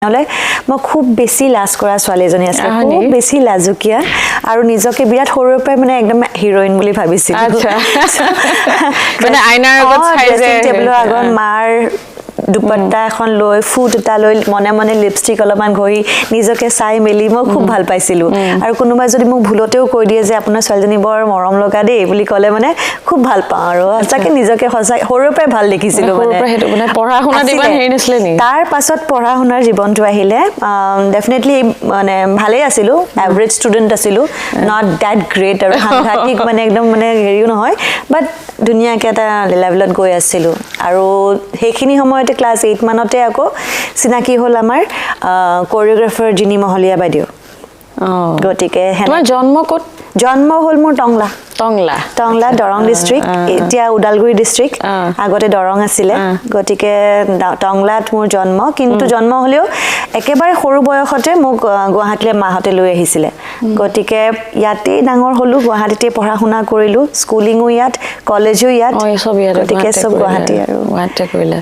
হলে মই খুব বেছি লাজ কৰা ছোৱালী এজনী আছিল খুব বেছি লাজুকিয়া আৰু নিজকে বিৰাট সৰুৰ পৰাই মানে একদম হিৰোইন বুলি ভাবিছিল আচ্ছা মানে আইনাৰ আগত চাই যে টেবুলৰ আগত মাৰ দুপট্টা এখন লৈ ফুট এটা লৈ মনে মনে লিপষ্টিক অলপমান ঘহি নিজকে চাই মেলি মই খুব ভাল পাইছিলো আৰু কোনোবাই যদি মোক ভুলতেও কৈ দিয়ে যে আপোনাৰ ছোৱালীজনী বৰ মৰম লগা দেই বুলি ক'লে মানে খুব ভাল পাওঁ আৰু সঁচাকে নিজকে সঁচাই সৰুৰ পৰাই ভাল দেখিছিলো মানে পঢ়া শুনা দিমান হেৰি নছিলে নি তাৰ পাছত পঢ়া শুনাৰ জীৱনটো আহিলে ডেফিনেটলি মানে ভালেই আছিলো এভাৰেজ ষ্টুডেন্ট আছিলো নট দ্যাট গ্ৰেট আৰু সাংঘাতিক মানে একদম মানে হেৰিও নহয় বাট ধুনীয়াকে এটা লেভেলত গৈ আছিলো আৰু সেইখিনি সময়তে ক্লাছ 8 মানতে আকৌ চিনাকি হ'ল আমাৰ কোৰিওগ্ৰাফাৰ জিনি মহলিয়া বাইদেউ গতিকে তোমাৰ জন্ম ক'ত জন্ম হ'ল মোৰ টংলা দৰং ডিস্ট্ৰিক্ট এতিয়া উদালগুৰি ডিস্ট্ৰিক্ট আগতে দৰং আছিলে গতিকে টংলাত মোৰ জন্ম কিন্তু জন্ম হলেও একেবাৰে সৰু বয়সতে মোক গুৱাহাটীলৈ মাহতে লৈ আহিছিলে গতিকে ইয়াতে ডাঙৰ হলো গুৱাহাটীতে পঢ়া শুনা কৰিলো স্কুলিংও ইয়াত কলেজো ইয়াত গতিকে সব গুৱাহাটী আৰু গুৱাহাটীতে কৰিলা